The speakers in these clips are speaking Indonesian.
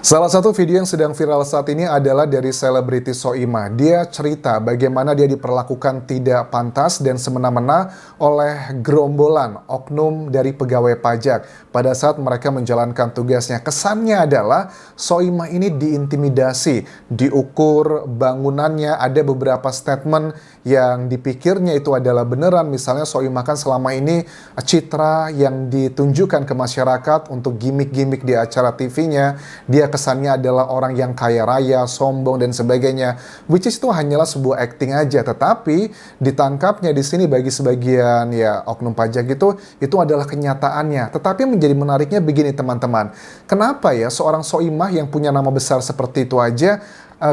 Salah satu video yang sedang viral saat ini adalah dari selebriti Soimah. Dia cerita bagaimana dia diperlakukan tidak pantas dan semena-mena oleh gerombolan oknum dari pegawai pajak pada saat mereka menjalankan tugasnya. Kesannya adalah Soimah ini diintimidasi, diukur bangunannya, ada beberapa statement yang dipikirnya itu adalah beneran. Misalnya Soimah kan selama ini citra yang ditunjukkan ke masyarakat untuk gimmick-gimmick di acara TV-nya, dia kesannya adalah orang yang kaya raya, sombong dan sebagainya, which is itu hanyalah sebuah acting aja. Tetapi ditangkapnya di sini bagi sebagian ya oknum pajak itu adalah kenyataannya. Tetapi menjadi menariknya begini teman-teman, kenapa ya seorang Soimah yang punya nama besar seperti itu aja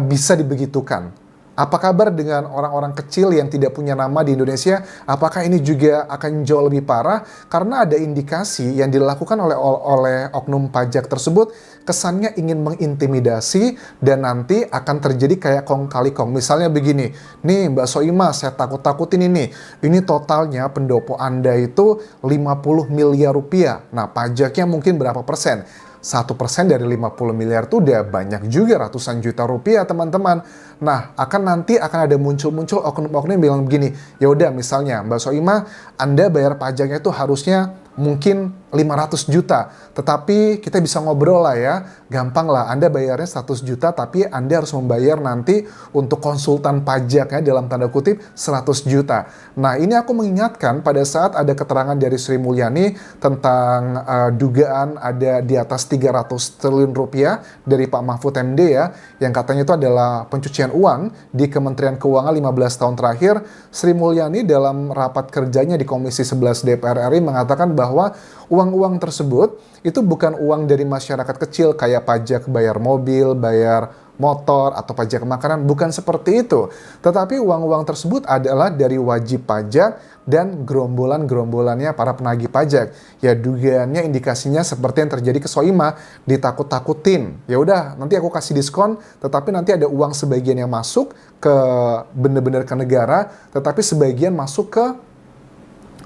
bisa dibegitukan? Apa kabar dengan orang-orang kecil yang tidak punya nama di Indonesia? Apakah ini juga akan jauh lebih parah? Karena ada indikasi yang dilakukan oleh oknum pajak tersebut kesannya ingin mengintimidasi dan nanti akan terjadi kayak kong kali kong. Misalnya begini, nih Mbak Soimah saya takut-takutin ini totalnya pendopo Anda itu 50 miliar rupiah. Nah pajaknya mungkin berapa persen? 1% dari 50 miliar itu udah banyak juga, ratusan juta rupiah teman-teman. Nah, nanti akan ada muncul-muncul oknum-oknum yang bilang begini, ya udah misalnya Mbak Soimah, Anda bayar pajaknya itu harusnya mungkin 500 juta, tetapi kita bisa ngobrol lah ya, gampang lah, Anda bayarnya 100 juta, tapi Anda harus membayar nanti untuk konsultan pajaknya dalam tanda kutip 100 juta. Nah ini aku mengingatkan pada saat ada keterangan dari Sri Mulyani tentang dugaan ada di atas 300 triliun rupiah dari Pak Mahfud MD ya, yang katanya itu adalah pencucian uang di Kementerian Keuangan 15 tahun terakhir. Sri Mulyani dalam rapat kerjanya di Komisi 11 DPR RI mengatakan bahwa uang-uang tersebut itu bukan uang dari masyarakat kecil kayak pajak bayar mobil, bayar motor, atau pajak makanan, bukan seperti itu. Tetapi uang-uang tersebut adalah dari wajib pajak dan gerombolan-gerombolannya para penagih pajak. Ya dugaannya indikasinya seperti yang terjadi ke Soimah, ditakut-takutin. Ya udah, nanti aku kasih diskon, tetapi nanti ada uang sebagian yang masuk ke bener-bener ke negara, tetapi sebagian masuk ke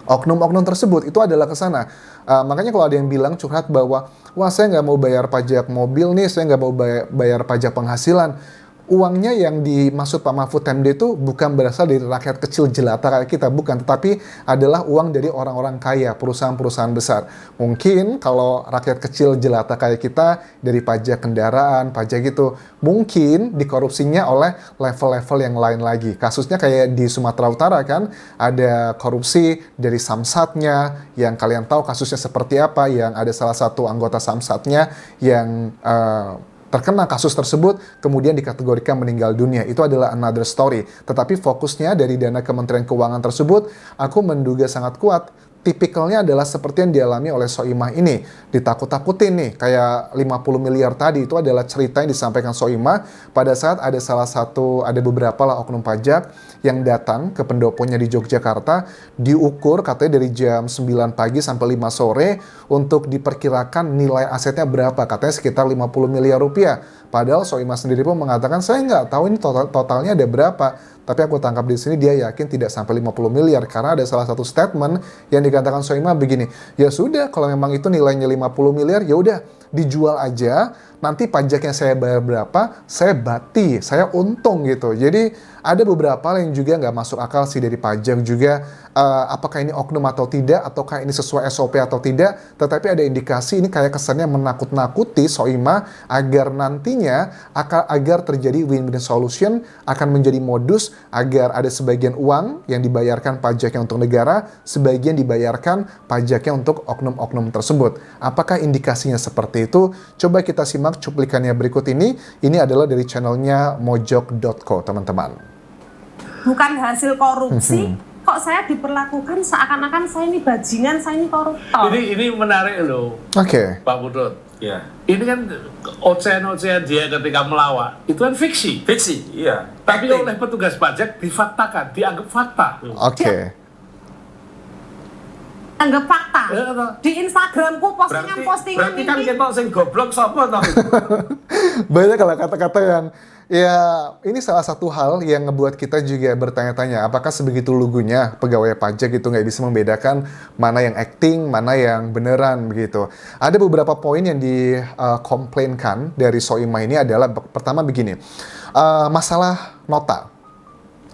oknum-oknum tersebut. Itu adalah ke sana. Makanya kalau ada yang bilang curhat bahwa wah saya nggak mau bayar pajak mobil nih, saya nggak mau bayar pajak penghasilan. Uangnya yang dimaksud Pak Mahfud MD itu bukan berasal dari rakyat kecil jelata kayak kita, bukan. Tetapi adalah uang dari orang-orang kaya, perusahaan-perusahaan besar. Mungkin kalau rakyat kecil jelata kayak kita, dari pajak kendaraan, pajak gitu, mungkin dikorupsinya oleh level-level yang lain lagi. Kasusnya kayak di Sumatera Utara kan, ada korupsi dari Samsatnya, yang kalian tahu kasusnya seperti apa, yang ada salah satu anggota Samsatnya yang terkena kasus tersebut, kemudian dikategorikan meninggal dunia. Itu adalah another story. Tetapi fokusnya dari dana Kementerian Keuangan tersebut, aku menduga sangat kuat. Tipikalnya adalah seperti yang dialami oleh Soimah ini. Ditakut-takutin nih, kayak 50 miliar tadi, itu adalah cerita yang disampaikan Soimah pada saat ada beberapa lah oknum pajak yang datang ke pendoponya di Yogyakarta, diukur katanya dari jam 9 pagi sampai 5 sore untuk diperkirakan nilai asetnya berapa, katanya sekitar 50 miliar rupiah. Padahal Soimah sendiri pun mengatakan, saya nggak tahu ini totalnya ada berapa. Tapi aku tangkap di sini dia yakin tidak sampai 50 miliar karena ada salah satu statement yang dikatakan Soimah begini, ya sudah kalau memang itu nilainya 50 miliar ya udah dijual aja, nanti pajaknya saya bayar berapa, saya bati, saya untung gitu. Jadi ada beberapa yang juga nggak masuk akal sih dari pajak juga, apakah ini oknum atau tidak, ataukah ini sesuai SOP atau tidak, tetapi ada indikasi ini kayak kesannya menakut-nakuti Soimah agar nantinya agar terjadi win-win solution, akan menjadi modus agar ada sebagian uang yang dibayarkan pajaknya untuk negara, sebagian dibayarkan pajaknya untuk oknum-oknum tersebut. Apakah indikasinya seperti itu? Coba kita simak cuplikannya berikut ini. Ini adalah dari channelnya mojok.co, teman-teman. Bukan hasil korupsi, kok saya diperlakukan seakan-akan saya ini bajingan, saya ini koruptor. Ini menarik loh, Pak Putut. Ya. Ini kan ocehan-ocehan dia ketika melawak, itu kan fiksi. Fiksi, iya. Tapi oleh petugas pajak difaktakan, dianggap fakta. Anggap fakta. Di Instagramku postingan Berarti kan ini. kita sing goblok sapa toh? Banyak kalau kata-kata yang Ya, ini salah satu hal yang ngebuat kita juga bertanya-tanya, apakah sebegitu lugunya pegawai pajak itu nggak bisa membedakan mana yang acting, mana yang beneran begitu. Ada beberapa poin yang dikomplainkan dari Soimah ini adalah pertama begini, masalah nota.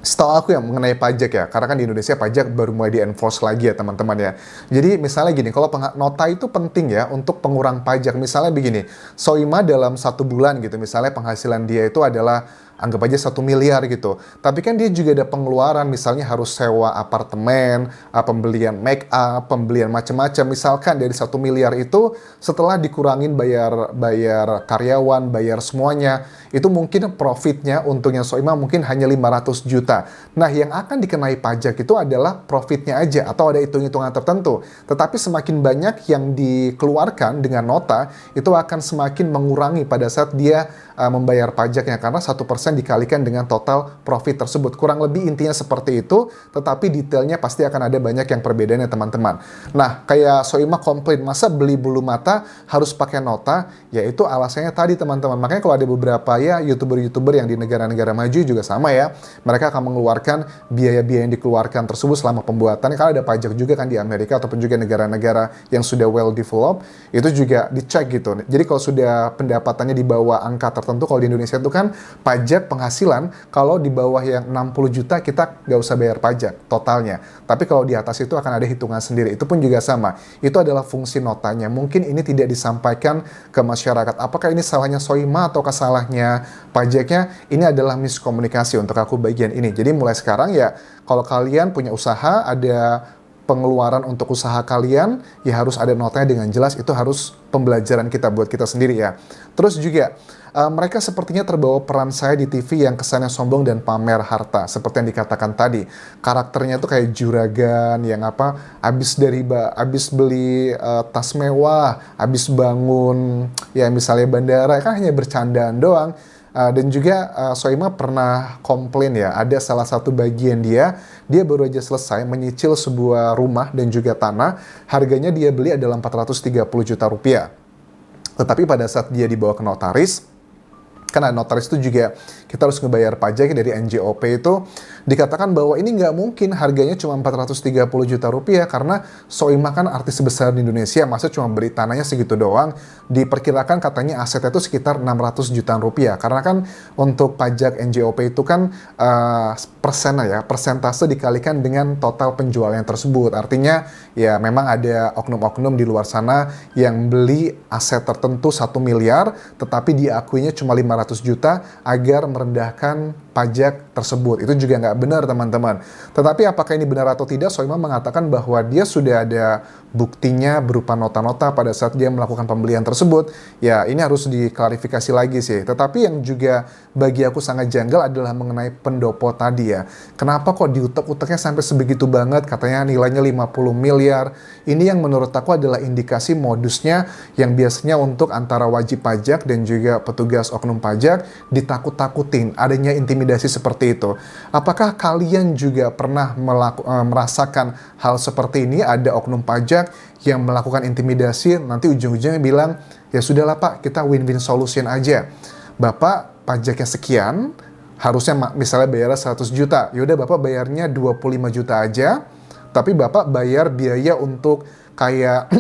Setahu aku yang mengenai pajak ya, karena kan di Indonesia pajak baru mulai di-enforce lagi ya teman-teman ya. Jadi misalnya gini, kalau nota itu penting ya untuk pengurang pajak. Misalnya begini, Soimah dalam 1 bulan gitu, misalnya penghasilan dia itu adalah anggap aja 1 miliar gitu. Tapi kan dia juga ada pengeluaran, misalnya harus sewa apartemen, pembelian make up, pembelian macam-macam. Misalkan dari 1 miliar itu setelah dikurangin bayar karyawan, bayar semuanya, itu mungkin profitnya untungnya Soimah mungkin hanya 500 juta. Nah, yang akan dikenai pajak itu adalah profitnya aja atau ada hitung-hitungan tertentu. Tetapi semakin banyak yang dikeluarkan dengan nota, itu akan semakin mengurangi pada saat dia membayar pajaknya karena 1% dikalikan dengan total profit tersebut. Kurang lebih intinya seperti itu, tetapi detailnya pasti akan ada banyak yang perbedaannya teman-teman. Nah, kayak Soimah komplain, masa beli bulu mata harus pakai nota? Yaitu alasannya tadi teman-teman. Makanya kalau ada beberapa ya YouTuber-YouTuber yang di negara-negara maju juga sama ya, mereka akan mengeluarkan biaya-biaya yang dikeluarkan tersebut selama pembuatannya. Kalau ada pajak juga kan di Amerika ataupun juga negara-negara yang sudah well developed, itu juga dicek gitu. Jadi kalau sudah pendapatannya di bawah angka tertentu, kalau di Indonesia itu kan pajak penghasilan, kalau di bawah yang 60 juta kita nggak usah bayar pajak totalnya. Tapi kalau di atas itu akan ada hitungan sendiri. Itu pun juga sama. Itu adalah fungsi notanya. Mungkin ini tidak disampaikan ke masyarakat. Apakah ini salahnya Soimah atau salahnya pajaknya? Ini adalah miskomunikasi untuk aku bagian ini. Jadi mulai sekarang ya, kalau kalian punya usaha, ada pengeluaran untuk usaha kalian, ya harus ada notanya dengan jelas. Itu harus pembelajaran kita buat kita sendiri ya. Terus juga mereka sepertinya terbawa peran saya di TV yang kesannya sombong dan pamer harta. Seperti yang dikatakan tadi, karakternya tuh kayak juragan yang abis beli tas mewah, abis bangun ya misalnya bandara, kan hanya bercandaan doang. Dan juga Soimah pernah komplain ya, ada salah satu bagian dia baru aja selesai menyicil sebuah rumah dan juga tanah, harganya dia beli adalah 430 juta rupiah. Tetapi pada saat dia dibawa ke notaris, karena notaris itu juga kita harus ngebayar pajak dari NJOP itu, dikatakan bahwa ini nggak mungkin harganya cuma 430 juta rupiah karena Soimah kan artis besar di Indonesia, masa cuma beli tanahnya segitu doang. Diperkirakan katanya asetnya itu sekitar 600 jutaan rupiah karena kan untuk pajak NJOP itu kan persentase dikalikan dengan total penjualan tersebut. Artinya ya memang ada oknum-oknum di luar sana yang beli aset tertentu 1 miliar tetapi diakuinya cuma 500 juta agar merendahkan pajak tersebut. Itu juga nggak benar teman-teman. Tetapi apakah ini benar atau tidak, Soimah mengatakan bahwa dia sudah ada buktinya berupa nota-nota pada saat dia melakukan pembelian tersebut. Ya ini harus diklarifikasi lagi sih. Tetapi yang juga bagi aku sangat janggal adalah mengenai pendopo tadi ya. Kenapa kok diutek-uteknya sampai sebegitu banget, katanya nilainya 50 miliar. Ini yang menurut aku adalah indikasi modusnya yang biasanya untuk antara wajib pajak dan juga petugas oknum pajak ditakut-takutin, adanya intimidasi seperti itu. Apakah kalian juga pernah merasakan hal seperti ini? Ada oknum pajak yang melakukan intimidasi, nanti ujung-ujungnya bilang, ya sudahlah Pak, kita win-win solution aja. Bapak pajaknya sekian, harusnya misalnya bayar 100 juta. Yaudah Bapak bayarnya 25 juta aja, tapi Bapak bayar biaya untuk kayak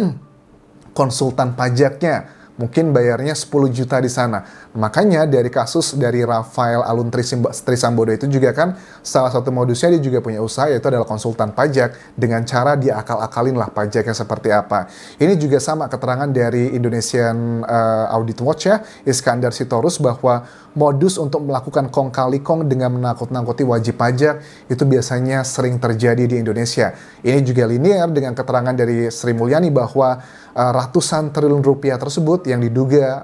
konsultan pajaknya. Mungkin bayarnya 10 juta di sana. Makanya dari kasus dari Rafael Alun Trisambodo itu juga kan salah satu modusnya dia juga punya usaha yaitu adalah konsultan pajak dengan cara dia akal-akalin lah pajaknya seperti apa. Ini juga sama keterangan dari Indonesian Audit Watch ya, Iskandar Sitorus, bahwa modus untuk melakukan kong kali kong dengan menakut-nakuti wajib pajak itu biasanya sering terjadi di Indonesia. Ini juga linear dengan keterangan dari Sri Mulyani bahwa ratusan triliun rupiah tersebut yang diduga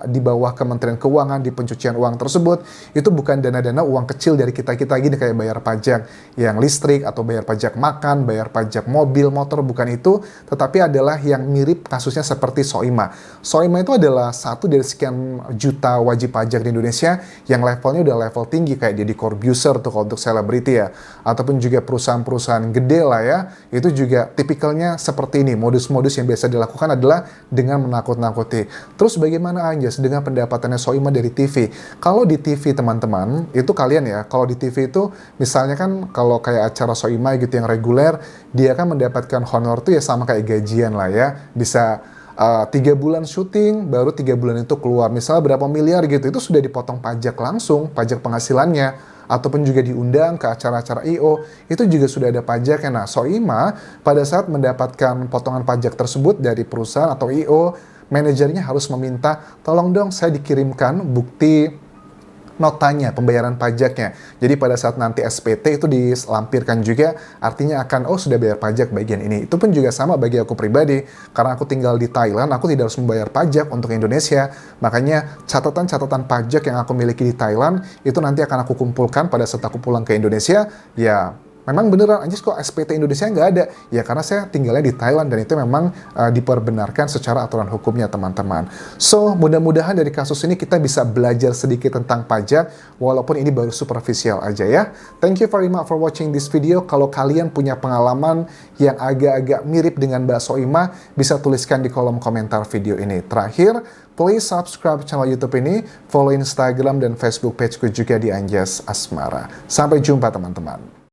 di bawah Kementerian Keuangan di pencucian uang tersebut itu bukan dana-dana uang kecil dari kita-kita gini kayak bayar pajak yang listrik atau bayar pajak makan, bayar pajak mobil, motor, bukan itu, tetapi adalah yang mirip kasusnya seperti Soimah. Soimah itu adalah satu dari sekian juta wajib pajak di Indonesia yang levelnya udah level tinggi kayak Deddy Corbuzier tuh kalau untuk selebriti ya, ataupun juga perusahaan-perusahaan gede lah ya, itu juga tipikalnya seperti ini, modus-modus yang biasa dilakukan dilakukan adalah dengan menakut-nakuti. Terus bagaimana Anjas dengan pendapatannya Soimah dari TV? Kalau di TV teman-teman, itu kalian ya, kalau di TV itu misalnya kan kalau kayak acara Soimah gitu yang reguler, dia kan mendapatkan honor tuh ya sama kayak gajian lah ya. Bisa 3 bulan syuting, baru 3 bulan itu keluar. Misalnya berapa miliar gitu, itu sudah dipotong pajak langsung, pajak penghasilannya. Ataupun juga diundang ke acara-acara I.O. itu juga sudah ada pajaknya. Nah, Soimah pada saat mendapatkan potongan pajak tersebut dari perusahaan atau I.O., manajernya harus meminta, tolong dong saya dikirimkan bukti notanya, pembayaran pajaknya. Jadi pada saat nanti SPT itu dilampirkan juga, artinya akan, oh sudah bayar pajak bagian ini. Itu pun juga sama bagi aku pribadi, karena aku tinggal di Thailand, aku tidak harus membayar pajak untuk Indonesia. Makanya catatan-catatan pajak yang aku miliki di Thailand, itu nanti akan aku kumpulkan pada saat aku pulang ke Indonesia, ya memang beneran Anjas kok SPT Indonesia nggak ada. Ya karena saya tinggalnya di Thailand dan itu memang diperbenarkan secara aturan hukumnya teman-teman. So mudah-mudahan dari kasus ini kita bisa belajar sedikit tentang pajak walaupun ini baru superficial aja ya. Thank you very much for watching this video. Kalau kalian punya pengalaman yang agak-agak mirip dengan Mbak Soimah, bisa tuliskan di kolom komentar video ini. Terakhir, please subscribe channel YouTube ini, follow Instagram dan Facebook pageku juga di Anjas Asmara. Sampai jumpa teman-teman.